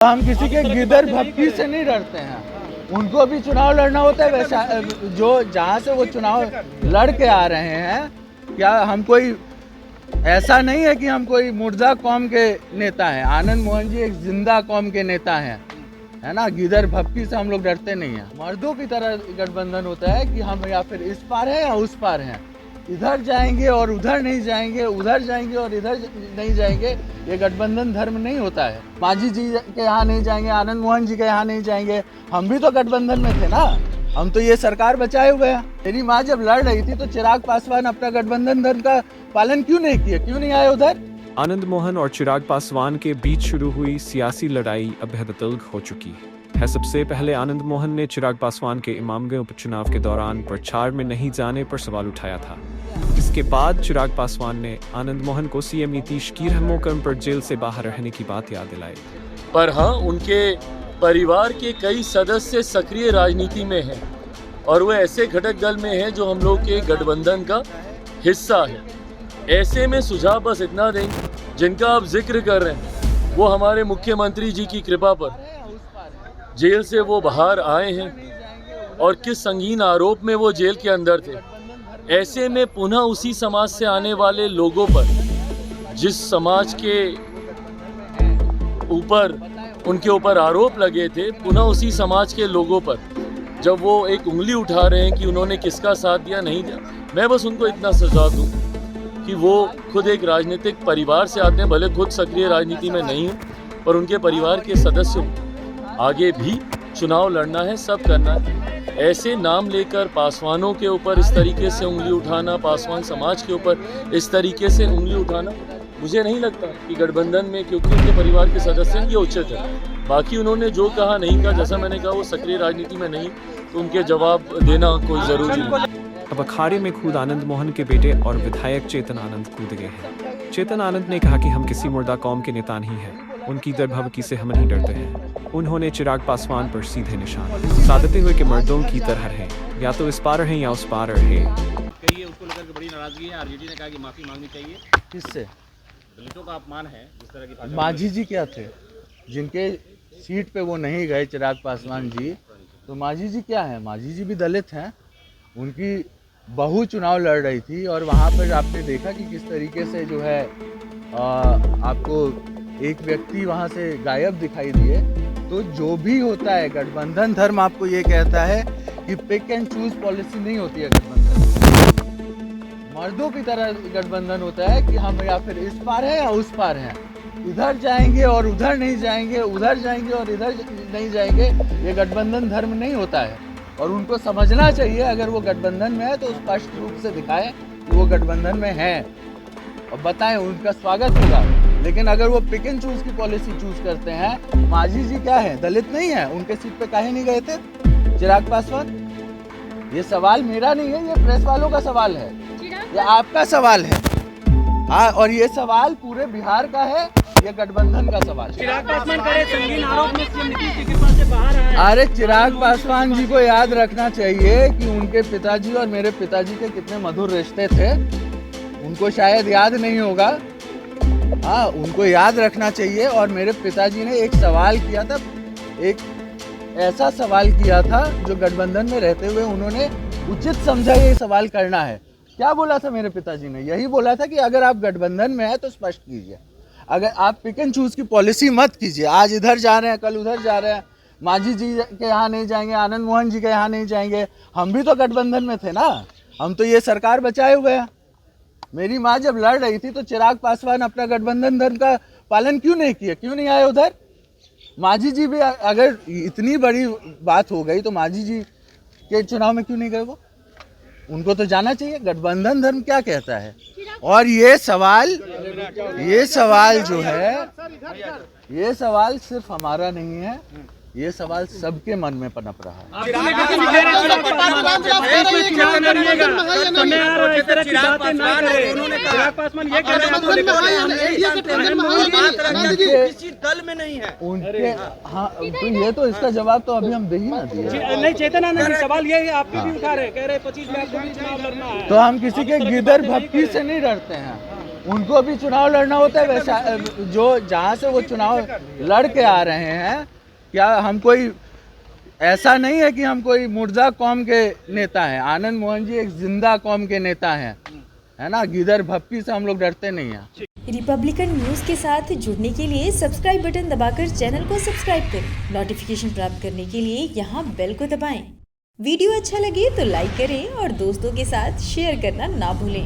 हम किसी के गिदर भक्ति से नहीं डरते हैं। उनको भी चुनाव लड़ना होता है, वैसा जो जहाँ से वो चुनाव लड़ के आ रहे हैं। क्या हम कोई ऐसा नहीं है कि हम कोई मुर्दा कौम के नेता हैं। आनंद मोहन जी एक जिंदा कौम के नेता हैं, है ना। गिदर भक्ति से हम लोग डरते नहीं हैं। मर्दों की तरह गठबंधन होता है कि हम या फिर इस पार हैं या उस पार हैं, इधर जाएंगे और उधर नहीं जाएंगे, उधर जाएंगे और इधर नहीं जाएंगे। ये गठबंधन धर्म नहीं होता है। मांझी जी के यहाँ नहीं जाएंगे, आनंद मोहन जी के यहाँ नहीं जाएंगे। हम भी तो गठबंधन में थे ना, हम तो ये सरकार बचाए हुए हैं। मेरी माँ जब लड़ रही थी तो चिराग पासवान अपना गठबंधन धर्म का पालन क्यों नहीं किया, क्यों नहीं आए उधर। आनंद मोहन और चिराग पासवान के बीच शुरू हुई सियासी लड़ाई अब हद तलख हो चुकी है। सबसे पहले आनंद मोहन ने चिराग पासवान के इमामगंज उपचुनाव के दौरान प्रचार में नहीं जाने पर सवाल उठाया था। इसके बाद चिराग पासवान ने आनंद मोहन को सीएम नीतीश की रहमोकम पर जेल से बाहर रहने की बात याद दिलाई। पर हाँ, उनके परिवार के कई सदस्य सक्रिय राजनीति में हैं और वो ऐसे घटक दल में हैं जो हम लोग के गठबंधन का हिस्सा है। ऐसे में सुझाव बस इतना देंगे, जिनका आप जिक्र कर रहे हैं वो हमारे मुख्यमंत्री जी की कृपा पर जेल से वो बाहर आए हैं और किस संगीन आरोप में वो जेल के अंदर थे। ऐसे में पुनः उसी समाज से आने वाले लोगों पर, जिस समाज के ऊपर उनके ऊपर आरोप लगे थे, पुनः उसी समाज के लोगों पर जब वो एक उंगली उठा रहे हैं कि उन्होंने किसका साथ दिया नहीं दिया, मैं बस उनको इतना सुझाव दूं कि वो खुद एक राजनीतिक परिवार से आते हैं, भले खुद सक्रिय राजनीति में नहीं हूँ, पर उनके परिवार के सदस्यों आगे भी चुनाव लड़ना है, सब करना है। ऐसे नाम लेकर पासवानों के ऊपर इस तरीके से उंगली उठाना, पासवान समाज के ऊपर इस तरीके से उंगली उठाना, मुझे नहीं लगता कि गठबंधन में, क्योंकि उनके परिवार के सदस्य ये उचित है। बाकी उन्होंने जो कहा नहीं कहा, जैसा मैंने कहा वो सक्रिय राजनीति में नहीं, तो उनके जवाब देना कोई ज़रूरी नहीं। अब अखाड़े में खुद आनंद मोहन के बेटे और विधायक चेतन आनंद कूद गए हैं। चेतन आनंद ने कहा कि हम किसी मुर्दा कौम के नेता नहीं हैं, उनकी दरभवकी से हम नहीं डरते हैं। उन्होंने चिराग पासवान पर सीधे निशान साधते हुए कि मर्दों की तरह हैं, या तो इस पार हैं या उस पार हैं। कहिए, उसको लेकर के बड़ी नाराजगी है। आरजेडी ने कहा कि माफी मांगनी चाहिए। किससे? दलितों का अपमान है जिस तरह की। मांझी जी क्या थे, जिनके सीट पे वो नहीं गए चिराग पासवान जी, तो मांझी जी क्या है? मांझी जी भी दलित हैं। उनकी बहू चुनाव लड़ रही थी और वहाँ पर आपने देखा कि किस तरीके से जो है आपको एक व्यक्ति वहाँ से गायब दिखाई दिए। तो जो भी होता है, गठबंधन धर्म आपको ये कहता है कि पिक एंड चूज पॉलिसी नहीं होती है गठबंधन। मर्दों की तरह गठबंधन होता है कि हम या फिर इस पार हैं या उस पार हैं, इधर जाएंगे और उधर नहीं जाएंगे, उधर जाएंगे और इधर नहीं जाएंगे। ये गठबंधन धर्म नहीं होता है और उनको समझना चाहिए। अगर वो गठबंधन में है तो स्पष्ट रूप से दिखाएं कि वो गठबंधन में है और बताएं, उनका स्वागत होगा। लेकिन अगर वो पिक एंड चूज की पॉलिसी चूज करते हैं, मांझी जी क्या है, दलित नहीं है, उनके सीट पे काहे नहीं गए थे चिराग पासवान? ये सवाल मेरा नहीं है, ये प्रेस वालों का सवाल है, ये आपका सवाल है। हाँ, और ये सवाल पूरे बिहार का है, ये गठबंधन का सवाल है। चिराग पासवान करे संगीन आरोप में सीएम नीतीश की कृपा से बाहर आए। अरे चिराग पासवान जी को याद रखना चाहिए कि उनके पिताजी और मेरे पिताजी के कितने मधुर रिश्ते थे। उनको शायद याद नहीं होगा। हाँ, उनको याद रखना चाहिए। और मेरे पिताजी ने एक सवाल किया था, एक ऐसा सवाल किया था जो गठबंधन में रहते हुए उन्होंने उचित समझा ये सवाल करना है। क्या बोला था मेरे पिताजी ने? यही बोला था कि अगर आप गठबंधन में है तो स्पष्ट कीजिए, अगर आप पिक एंड चूज की पॉलिसी मत कीजिए। आज इधर जा रहे हैं, कल उधर जा रहे हैं। मांझी जी के यहाँ नहीं जाएंगे, आनंद मोहन जी के यहाँ नहीं जाएंगे। हम भी तो गठबंधन में थे ना, हम तो ये सरकार बचाए हुए हैं। मेरी माँ जब लड़ रही थी तो चिराग पासवान अपना गठबंधन धर्म का पालन क्यों नहीं किया, क्यों नहीं आए उधर। मांझी जी भी, अगर इतनी बड़ी बात हो गई तो मांझी जी के चुनाव में क्यों नहीं गए वो? उनको तो जाना चाहिए गठबंधन धर्म क्या कहता है। और ये सवाल जो है, ये सवाल सिर्फ हमारा नहीं है, ये सवाल सबके मन में पनप रहा है। दल में नहीं है उनके। हाँ, तो ये तो इसका जवाब तो अभी हम दे ही ना दिए। नहीं, चेतन आनंद सवाल ये है, आपके भी उठा रहे, कह रहे 25 लाख को भी चुनाव लड़ना है। तो हम किसी के गिदर भक्ति से नहीं डरते हैं। उनको भी चुनाव लड़ना होता है वैसा, जो जहाँ से वो चुनाव लड़ के आ रहे हैं, क्या हम कोई ऐसा नहीं है कि हम कोई मुर्दा कौम के नेता हैं। आनंद मोहन जी एक जिंदा कौम के नेता हैं, है ना। गिदर भप्पी से हम लोग डरते नहीं हैं। रिपब्लिकन न्यूज़ के साथ जुड़ने के लिए सब्सक्राइब बटन दबाकर चैनल को सब्सक्राइब करें। नोटिफिकेशन प्राप्त करने के लिए यहाँ बेल को दबाएं। वीडियो अच्छा लगे तो लाइक करें और दोस्तों के साथ शेयर करना ना भूलें।